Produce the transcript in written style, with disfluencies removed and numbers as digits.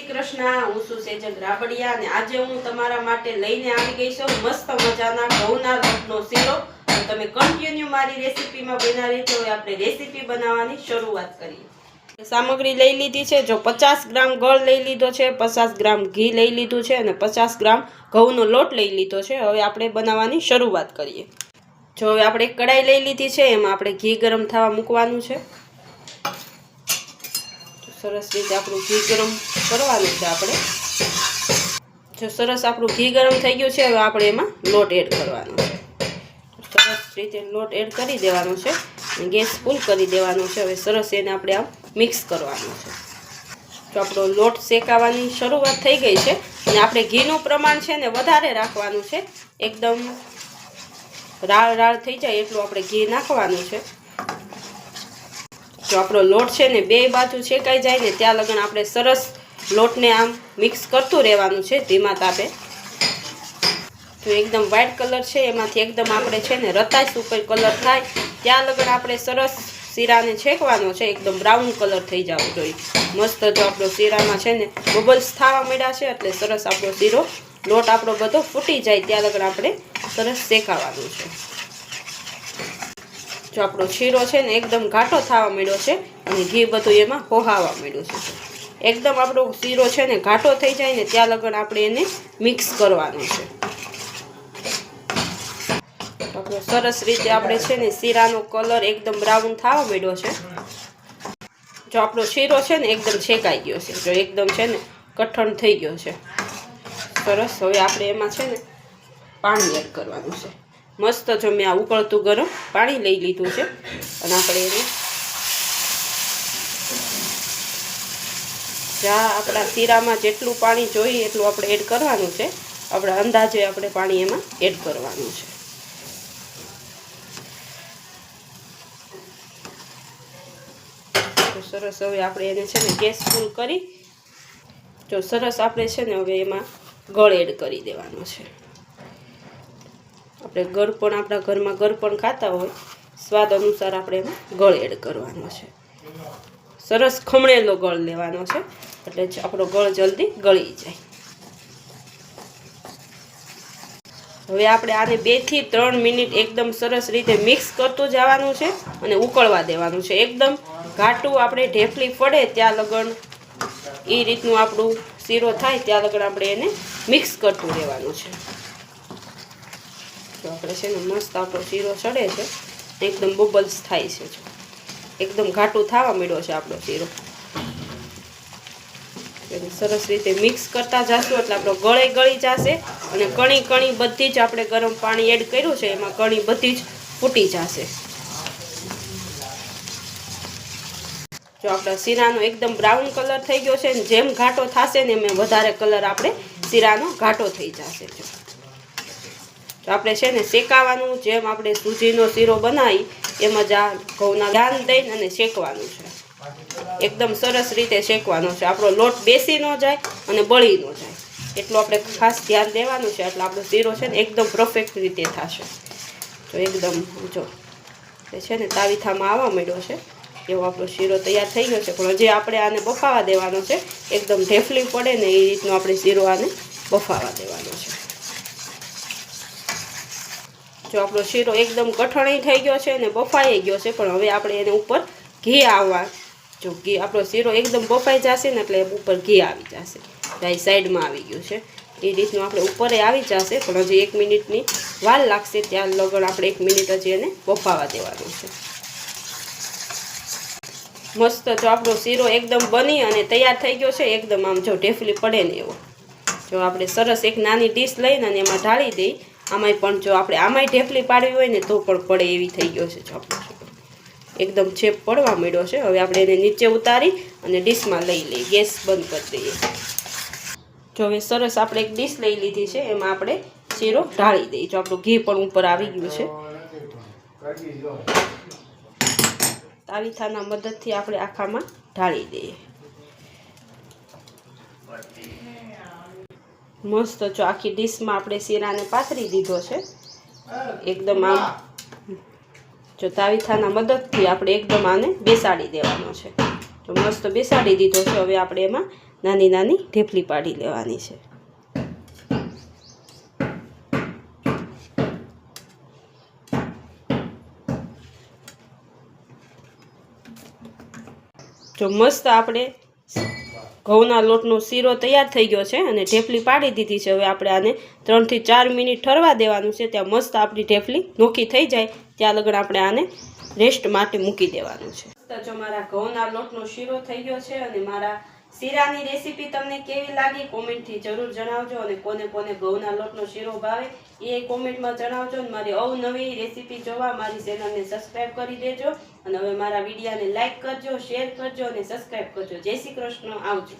શ્રી કૃષ્ણ। હું છું સેજલ રાબડિયા અને આજે હું તમારા માટે લઈને આવી ગઈ છું મસ્ત મજાના ઘઉંના લોટનો શીરો। તમે કન્ટિન્યુ મારી રેસીપીમાં બનાવી તો આપણે રેસીપી બનાવવાની શરૂઆત કરીએ। સામગ્રી લઈ લીધી છે, જો 50 ગ્રામ ગળ લઈ લીધો છે, 50 ગ્રામ ઘી લઈ લીધું છે અને 50 ગ્રામ ઘઉંનો લોટ લઈ લીધો છે। હવે આપણે બનાવવાની શરૂઆત કરીએ। જો હવે આપણે કઢાઈ લઈ લીધી છે, એમાં આપણે ઘી ગરમ થવા મૂકવાનું છે। સરસ રીતે આપણું ઘી ગરમ કરવાનું છે આપણે। જો સરસ આપણું ઘી ગરમ થઈ ગયું છે, હવે આપણે એમાં લોટ એડ કરવાનો છે। સરસ રીતે લોટ એડ કરી દેવાનો છે અને ગેસ ફૂલ કરી દેવાનો છે। હવે સરસ એને આપણે આમ મિક્સ કરવાનું છે। તો આપણો લોટ શેકાવાની શરૂઆત થઈ ગઈ છે અને આપણે ઘીનું પ્રમાણ છે ને વધારે રાખવાનું છે। એકદમ રાળ રાળ થઈ જાય એટલું આપણે ઘી નાખવાનું છે। જો આપણો લોટ છે ને બે બાજુ શેકાઈ જાય ને ત્યાં લગન આપણે સરસ લોટને આમ મિક્સ કરતું રહેવાનું છે ધીમા તાપે। તો એકદમ વ્હાઈટ કલર છે એમાંથી એકદમ આપણે છે ને રતાશ ઉપર કલર થાય ત્યાં લગન આપણે સરસ શીરાને છેકવાનો છે। એકદમ બ્રાઉન કલર થઈ જવો જોઈએ મસ્ત। જો આપણો શીરામાં છે ને બબલ્સ થવા માંડ્યા છે એટલે સરસ આપણો શીરો લોટ આપણો બધો ફૂટી જાય ત્યાં લગન આપણે સરસ શેકાવાનું છે। જો આપણો શીરો છે ને એકદમ ઘાટો થવા માંડ્યો છે અને ઘી બધું એમાં હોહાવા માંડ્યું છે। એકદમ આપણો શીરો છે ને ઘાટો થઈ જાય ને ત્યાં લગન આપણે એને મિક્સ કરવાનું છે। આપણો સરસ રીતે આપણે છે ને શીરાનો કલર એકદમ બ્રાઉન થવા માંડ્યો છે। જો આપણો શીરો છે ને એકદમ શેકાઈ ગયો છે, જો એકદમ છે ને કઠણ થઈ ગયો છે સરસ। હવે આપણે એમાં છે ને પાણી એડ કરવાનું છે મસ્ત। જો મેં આ ઉકળતું ગરમ પાણી લઈ લીધું છે અને આપણે એને જ્યાં આપણા શીરામાં જેટલું પાણી જોઈએ એટલું આપણે એડ કરવાનું છે। આપણા અંદાજે આપણે પાણી એમાં એડ કરવાનું છે। તો સરસ હવે આપણે એને છે ને ગેસ ફૂલ કરી જો સરસ આપણે છે ને હવે એમાં ગળ એડ કરી દેવાનો છે। આપણે ગળ પણ આપણા ઘરમાં ગળ પણ ખાતા હોય સ્વાદ અનુસાર આપણે એમાં ગળ એડ કરવાનો છે। સરસ ખમણેલો ગળ લેવાનો છે એટલે આપણો ગળ જલ્દી ગળી જાય। હવે આપણે આને 2 થી 3 મિનિટ એકદમ સરસ રીતે મિક્સ કરતું જવાનું છે અને ઉકળવા દેવાનું છે। એકદમ ઘાટું આપણે ઢેફલી પડે ત્યાં લગન એ રીતનું આપણું શીરો થાય ત્યાં લગન આપણે એને મિક્સ કરતું રહેવાનું છે। તો આપણે છે ને મસ્ત આપણો શીરો ચડે છે એકદમ બબલ્સ થાય છે। જો એકદમ ઘાટું થવા માંડ્યો છે આપણો શીરો। એને સરસ રીતે મિક્સ કરતા જશું એટલે આપણો ગળે ગળી જશે અને કણી કણી બધી જ આપણે ગરમ પાણી એડ કર્યું છે એમાં કણી બધી જ ફૂટી જશે। જો આપણા શીરાનો એકદમ બ્રાઉન કલર થઈ ગયો છે ને જેમ ઘાટો થશે ને એમ વધારે કલર આપણે શીરાનો ઘાટો થઈ જશે। તો આપણે છે ને શેકાવાનું જેમ આપણે સૂજીનો શીરો બનાવી એમ જ આ ઘઉંના ધ્યાન દઈને અને શેકવાનું છે। એકદમ સરસ રીતે શેકવાનો છે। આપણો લોટ બેસી ન જાય અને બળી ન જાય એટલું આપણે ખાસ ધ્યાન દેવાનું છે એટલે આપણો શીરો છે ને એકદમ પરફેક્ટ રીતે થશે। તો એકદમ જો એ છે ને તાવીથામાં આવવા માંડ્યો છે એવો આપણો શીરો તૈયાર થઈ ગયો છે પણ હજી આપણે આને બફાવા દેવાનો છે। એકદમ ઢેફલી પડે ને એ રીતનો આપણે શીરો આને બફાવા દેવાનો છે। જો આપણો શીરો એકદમ કઠણ થઈ ગયો છે અને બફાઈ ગયો છે પણ હવે આપણે એને ઉપર ઘી આવવા જો ઘી આપણો શીરો એકદમ બફાઈ જશે ને એટલે ઉપર ઘી આવી જશે ભાઈ સાઈડમાં આવી ગયું છે એ રીતનું આપણે ઉપરે આવી જશે પણ હજી 1 મિનિટની વાર લાગશે ત્યાં લગન આપણે 1 મિનિટ હજી એને બફાવા દેવાનું છે મસ્ત। જો આપણો શીરો એકદમ બની અને તૈયાર થઈ ગયો છે એકદમ આમ જો ઢેફલી પડે ને એવો જો આપણે સરસ એક નાની ડીશ લઈને અને એમાં ઢાળી દઈ આમાંય પણ જો આપણે આમાંય ઢેફલી પાડવી હોય ને તો પણ પડે એવી થઈ ગયો છે। જો આપણો એકદમ છેપ પડવા માંડ્યો છે હવે આપણે એને નીચે ઉતારી અને ડીશમાં લઈ લઈએ ગેસ બંધ કરી દઈએ। જો હવે સરસ આપણે એક ડીશ લઈ લીધી છે એમાં આપણે શીરો ઢાળી દઈએ। જો આપણું ઘી પણ ઉપર આવી ગયું છે તાવીથાના મદદથી આપણે આખામાં ઢાળી દઈએ મસ્ત। જો આખી ડીશમાં આપણે શીરાને પાથરી દીધો છે એકદમ આમ જો તાવીથાના મદદથી આપણે એકદમ આને બેસાડી દેવાનો છે। તો મસ્ત બેસાડી દીધો છે હવે આપણે એમાં નાની નાની ઢેફલી પાડી લેવાની છે। જો મસ્ત આપણે ઘઉંના લોટનો શીરો તૈયાર થઈ ગયો છે અને ઢેફલી પાડી દીધી છે। હવે આપણે આને 3 થી 4 મિનિટ ઠરવા દેવાનું છે। ત્યાં મસ્ત આપણી ઢેફલી નોખી થઈ જાય ત્યાં લગન આપણે આને રેસ્ટ માટે મૂકી દેવાનું છે। જો મારા ઘઉંના લોટનો શીરો થઈ ગયો છે અને મારા શીરાની રેસીપી તમને કેવી લાગી કોમેન્ટથી જરૂર જણાવજો અને કોને કોને ઘઉંના લોટનો શીરો ભાવે એ કોમેન્ટમાં જણાવજો અને મારી અવનવી રેસીપી જોવા મારી ચેનલને સબસ્ક્રાઇબ કરી દેજો અને હવે મારા વિડીયોને લાઈક કરજો, શેર કરજો અને સબસ્ક્રાઇબ કરજો। જય શ્રી કૃષ્ણ, આવજો।